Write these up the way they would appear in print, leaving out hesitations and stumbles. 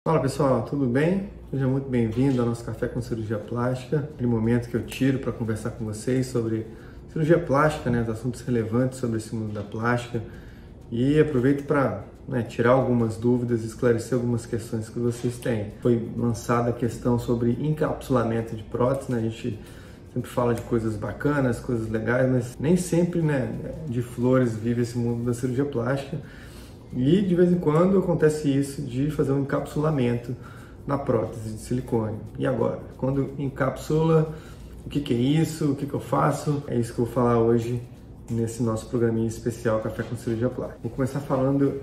Fala pessoal, tudo bem? Seja muito bem-vindo ao nosso Café com Cirurgia Plástica, aquele momento que eu tiro para conversar com vocês sobre cirurgia plástica, os assuntos relevantes sobre esse mundo da plástica, e aproveito para tirar algumas dúvidas e esclarecer algumas questões que vocês têm. Foi lançada a questão sobre encapsulamento de prótese, a gente sempre fala de coisas bacanas, coisas legais, mas nem sempre de flores vive esse mundo da cirurgia plástica. E de vez em quando acontece isso de fazer um encapsulamento na prótese de silicone. E agora? Quando encapsula, o que é isso? O que eu faço? É isso que eu vou falar hoje nesse nosso programinha especial Café com Cirurgia Plástica. Vou começar falando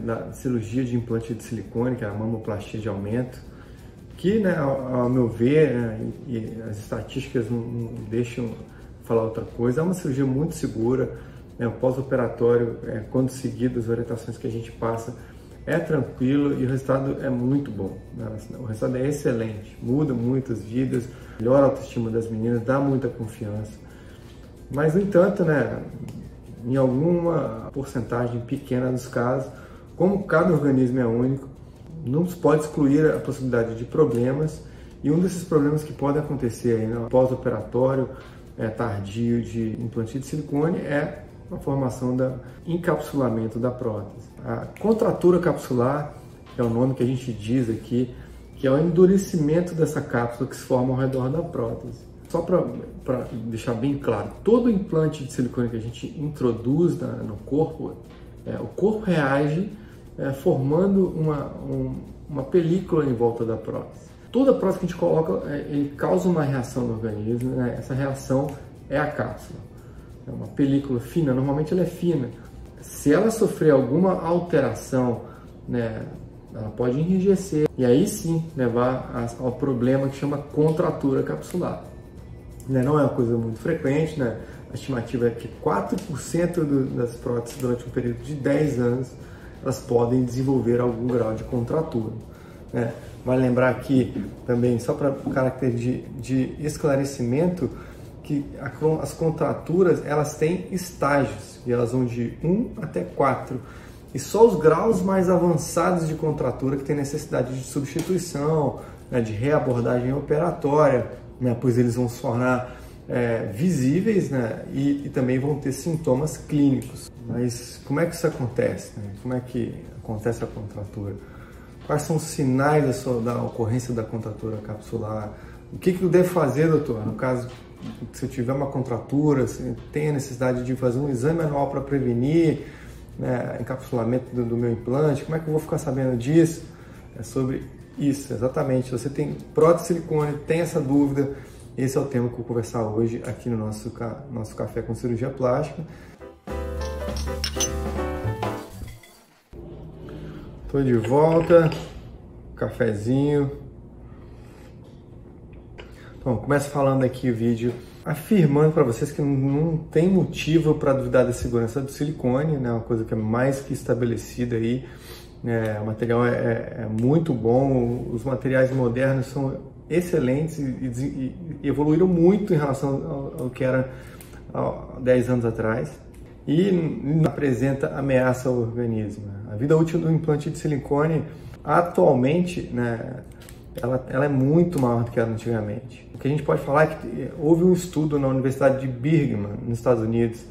da cirurgia de implante de silicone, que é a mamoplastia de aumento, que, ao meu ver, e as estatísticas não deixam falar outra coisa, é uma cirurgia muito segura. O pós-operatório, quando seguido as orientações que a gente passa, é tranquilo e o resultado é muito bom. O resultado é excelente, muda muitas vidas, melhora a autoestima das meninas, dá muita confiança. Mas, no entanto, em alguma porcentagem pequena dos casos, como cada organismo é único, não se pode excluir a possibilidade de problemas, e um desses problemas que podem acontecer aí no pós-operatório tardio de implante de silicone é a formação do encapsulamento da prótese. A contratura capsular é o nome que a gente diz aqui, que é o endurecimento dessa cápsula que se forma ao redor da prótese. Só para deixar bem claro, todo implante de silicone que a gente introduz no corpo, o corpo reage formando uma película em volta da prótese. Toda prótese que a gente coloca, ele causa uma reação no organismo, essa reação é a cápsula. É uma película fina, normalmente ela é fina. Se ela sofrer alguma alteração, ela pode enrijecer e aí sim levar ao problema que chama contratura capsular. Não é uma coisa muito frequente, A estimativa é que 4% das próteses durante um período de 10 anos elas podem desenvolver algum grau de contratura. Vale lembrar aqui também, só para caráter de esclarecimento, que as contraturas elas têm estágios e elas vão de 1 até 4, e só os graus mais avançados de contratura que tem necessidade de substituição, de reabordagem operatória, pois eles vão se tornar visíveis, e também vão ter sintomas clínicos. Mas como é que isso acontece? Como é que acontece a contratura? Quais são os sinais da ocorrência da contratura capsular? O que eu devo fazer, doutor, no caso se eu tiver uma contratura, se tem a necessidade de fazer um exame anual para prevenir encapsulamento do meu implante? Como é que eu vou ficar sabendo disso? É sobre isso, exatamente. Você tem prótese de silicone, tem essa dúvida, esse é o tema que eu vou conversar hoje aqui no nosso Café com Cirurgia Plástica. Estou de volta, cafezinho. Bom, começo falando aqui o vídeo afirmando para vocês que não tem motivo para duvidar da segurança do silicone, uma coisa que é mais que estabelecida aí. O material é muito bom, os materiais modernos são excelentes e evoluíram muito em relação ao que era há 10 anos atrás e não apresenta ameaça ao organismo. A vida útil do implante de silicone atualmente, ela é muito maior do que era antigamente. O que a gente pode falar é que houve um estudo na Universidade de Birmingham, nos Estados Unidos,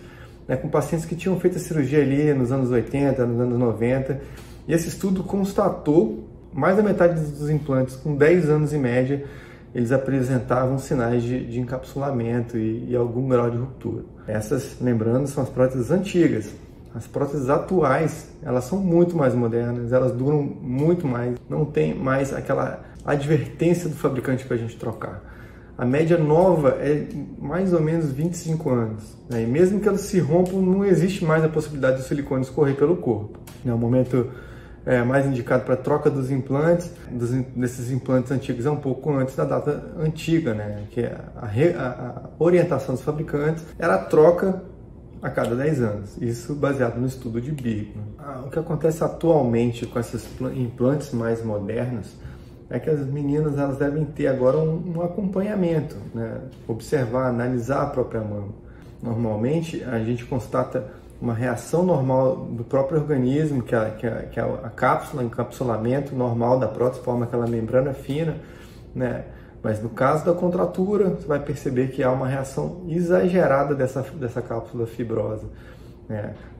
com pacientes que tinham feito a cirurgia ali nos anos 80, nos anos 90, e esse estudo constatou mais da metade dos implantes, com 10 anos em média, eles apresentavam sinais de encapsulamento e algum grau de ruptura. Essas, lembrando, são as próteses antigas. As próteses atuais, elas são muito mais modernas, elas duram muito mais, não tem mais aquela advertência do fabricante para a gente trocar. A média nova é mais ou menos 25 anos, e mesmo que elas se rompam, não existe mais a possibilidade do silicone escorrer pelo corpo. O momento mais indicado para a troca dos implantes, desses implantes antigos, é um pouco antes da data antiga, que a orientação dos fabricantes era a troca a cada 10 anos, isso baseado no estudo de Birmingham. O que acontece atualmente com esses implantes mais modernos é que as meninas elas devem ter agora um acompanhamento, observar, analisar a própria mama. Normalmente a gente constata uma reação normal do próprio organismo, que é a cápsula, encapsulamento normal da prótese, forma aquela membrana fina, né? Mas no caso da contratura, você vai perceber que há uma reação exagerada dessa cápsula fibrosa.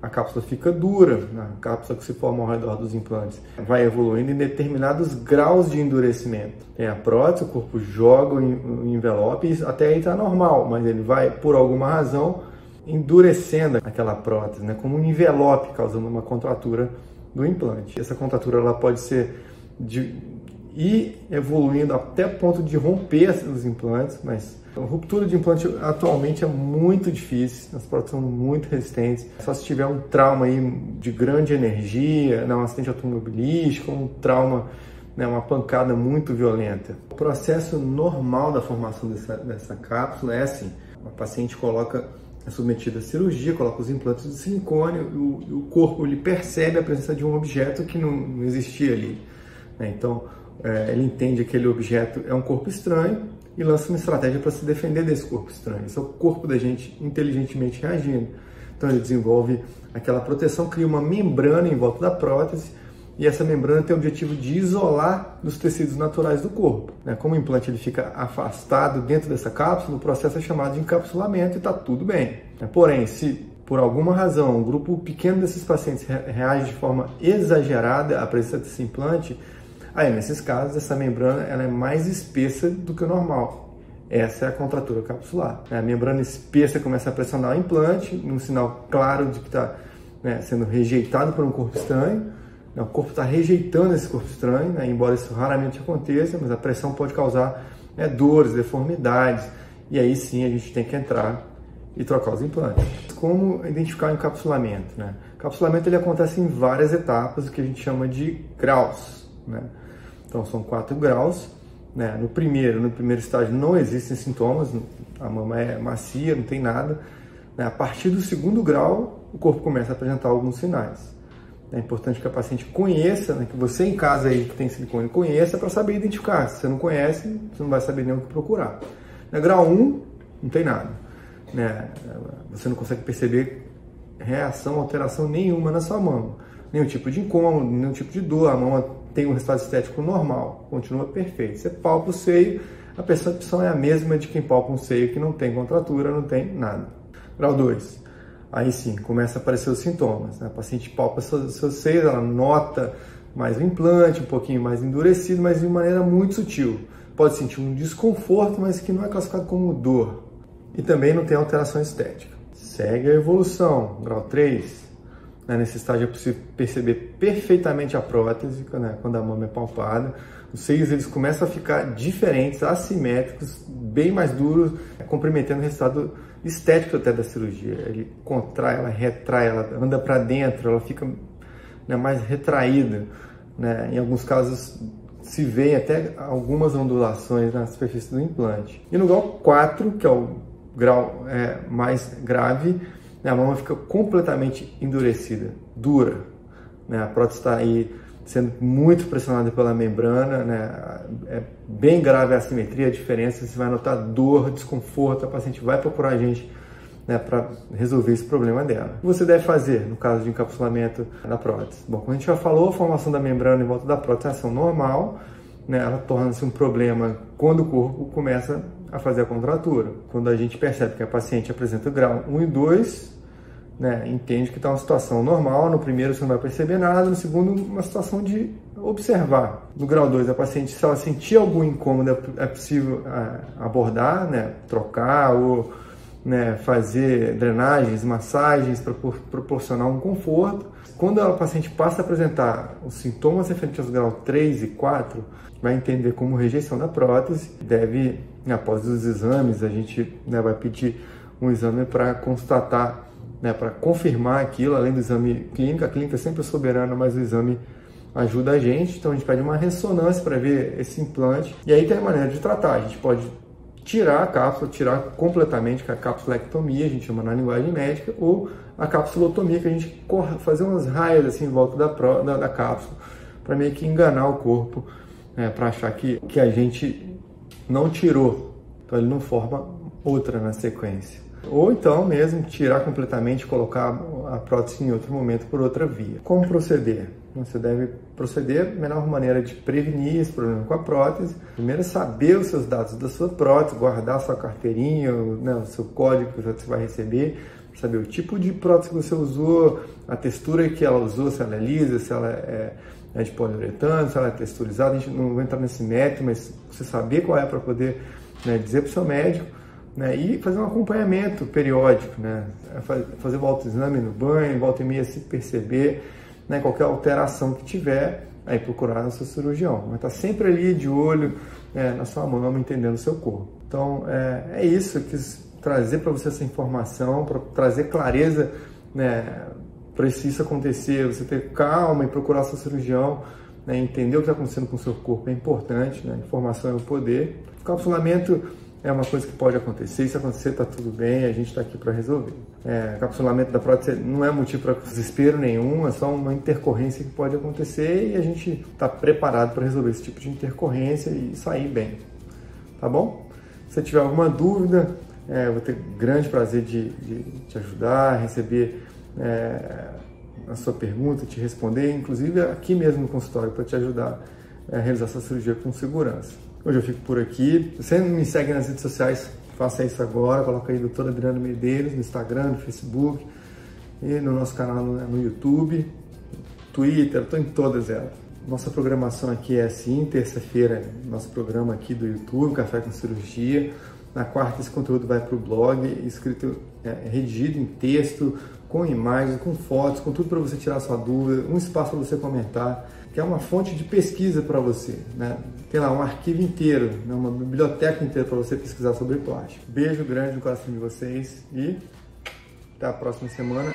A cápsula fica dura, a cápsula que se forma ao redor dos implantes vai evoluindo em determinados graus de endurecimento. Tem a prótese, o corpo joga o envelope e até aí está normal, mas ele vai, por alguma razão, endurecendo aquela prótese, né, como um envelope, causando uma contratura do implante. Essa contratura ela pode ser ir evoluindo até o ponto de romper os implantes, mas a ruptura de implante atualmente é muito difícil, as próteses são muito resistentes. Só se tiver um trauma aí de grande energia, um acidente automobilístico, um trauma, uma pancada muito violenta. O processo normal da formação dessa cápsula é assim: a paciente é submetida à cirurgia, coloca os implantes de silicone, o corpo ele percebe a presença de um objeto que não existia ali. Então, ele entende que aquele objeto é um corpo estranho e lança uma estratégia para se defender desse corpo estranho. Esse é o corpo da gente inteligentemente reagindo. Então ele desenvolve aquela proteção, cria uma membrana em volta da prótese e essa membrana tem o objetivo de isolar dos tecidos naturais do corpo. Como o implante ele fica afastado dentro dessa cápsula, o processo é chamado de encapsulamento e está tudo bem. Porém, se por alguma razão um grupo pequeno desses pacientes reage de forma exagerada à presença desse implante, aí, nesses casos, essa membrana ela é mais espessa do que o normal. Essa é a contratura capsular. A membrana espessa começa a pressionar o implante, num sinal claro de que está sendo rejeitado por um corpo estranho. O corpo está rejeitando esse corpo estranho, embora isso raramente aconteça, mas a pressão pode causar dores, deformidades. E aí sim a gente tem que entrar e trocar os implantes. Como identificar o encapsulamento? O encapsulamento ele acontece em várias etapas, o que a gente chama de graus. Então são 4 graus. No primeiro estágio não existem sintomas, a mama é macia, não tem nada. A partir do segundo grau, o corpo começa a apresentar alguns sinais. É importante que a paciente conheça, que você em casa aí que tem silicone conheça para saber identificar. Se você não conhece, você não vai saber nem o que procurar. Grau 1, não tem nada. Você não consegue perceber reação, alteração nenhuma na sua mama. Nenhum tipo de incômodo, nenhum tipo de dor, a mama tem um resultado estético normal, continua perfeito. Você palpa o seio, a percepção é a mesma de quem palpa um seio que não tem contratura, não tem nada. Grau 2, aí sim, começa a aparecer os sintomas. A paciente palpa seus seios, ela nota mais o implante, um pouquinho mais endurecido, mas de maneira muito sutil. Pode sentir um desconforto, mas que não é classificado como dor. E também não tem alteração estética. Segue a evolução, grau 3. Nesse estágio é possível perceber perfeitamente a prótese, quando a mama é palpada. Os seios eles começam a ficar diferentes, assimétricos, bem mais duros, comprometendo o resultado estético até da cirurgia. Ele contrai, ela retrai, ela anda para dentro, ela fica mais retraída. Em alguns casos se vê até algumas ondulações na superfície do implante. E no grau 4, que é o grau mais grave, a mama fica completamente endurecida, dura. A prótese está aí sendo muito pressionada pela membrana, é bem grave a assimetria, a diferença, você vai notar dor, desconforto, a paciente vai procurar a gente para resolver esse problema dela. O que você deve fazer no caso de encapsulamento da prótese? Bom, como a gente já falou, a formação da membrana em volta da prótese é ação normal, ela torna-se um problema quando o corpo começa a fazer a contratura. Quando a gente percebe que a paciente apresenta grau 1 e 2, entende que está uma situação normal. No primeiro você não vai perceber nada, no segundo uma situação de observar. No grau 2 a paciente, se ela sentir algum incômodo, é possível abordar, trocar ou fazer drenagens, massagens para proporcionar um conforto. Quando a paciente passa a apresentar os sintomas referentes aos graus 3 e 4, vai entender como rejeição da prótese. Deve, após os exames, a gente vai pedir um exame para constatar, para confirmar aquilo, além do exame clínico. A clínica é sempre soberana, mas o exame ajuda a gente. Então a gente pede uma ressonância para ver esse implante. E aí tem a maneira de tratar. A gente pode tirar a cápsula, tirar completamente, que é a capsulectomia, a gente chama na linguagem médica, ou a capsulotomia, que a gente fazer umas raias assim em volta da cápsula, para meio que enganar o corpo, para achar que a gente não tirou, então ele não forma outra na sequência. ou então mesmo tirar completamente e colocar a prótese em outro momento por outra via. Como proceder? Você deve proceder da melhor maneira de prevenir esse problema com a prótese. Primeiro é saber os seus dados da sua prótese, guardar sua carteirinha, o seu código que você vai receber, saber o tipo de prótese que você usou, a textura que ela usou, se ela é lisa, se ela é de poliuretano, se ela é texturizada. A gente não vai entrar nesse método, mas você saber qual é para poder, né, dizer para o seu médico, né, e fazer um acompanhamento periódico, né, fazer o autoexame no banho, volta e meia se perceber, né, qualquer alteração que tiver, aí procurar o seu cirurgião. Mas tá sempre ali de olho, né, na sua mama, entendendo o seu corpo. Então é isso, eu quis trazer para você essa informação, para trazer clareza, né, para isso acontecer, você ter calma e procurar seu cirurgião, né, entender o que está acontecendo com o seu corpo é importante, né, informação é o poder. O capsulamento é uma coisa que pode acontecer, se acontecer está tudo bem, a gente está aqui para resolver. Capsulamento da prótese não é motivo para desespero nenhum, é só uma intercorrência que pode acontecer e a gente está preparado para resolver esse tipo de intercorrência e sair bem, tá bom? Se você tiver alguma dúvida, eu vou ter grande prazer de te ajudar, receber a sua pergunta, te responder, inclusive aqui mesmo no consultório, para te ajudar a realizar essa cirurgia com segurança. Hoje eu fico por aqui. Se você não me segue nas redes sociais, faça isso agora. Coloca aí Dr. Adriano Medeiros no Instagram, no Facebook e no nosso canal no YouTube, Twitter, estou em todas elas. Nossa programação aqui é assim, terça-feira, nosso programa aqui do YouTube, Café com Cirurgia. Na quarta esse conteúdo vai para o blog, escrito, redigido em texto, com imagens, com fotos, com tudo para você tirar sua dúvida, um espaço para você comentar, que é uma fonte de pesquisa para você, né? Tem lá um arquivo inteiro, né? Uma biblioteca inteira para você pesquisar sobre plástico. Beijo grande no coração de vocês e até a próxima semana.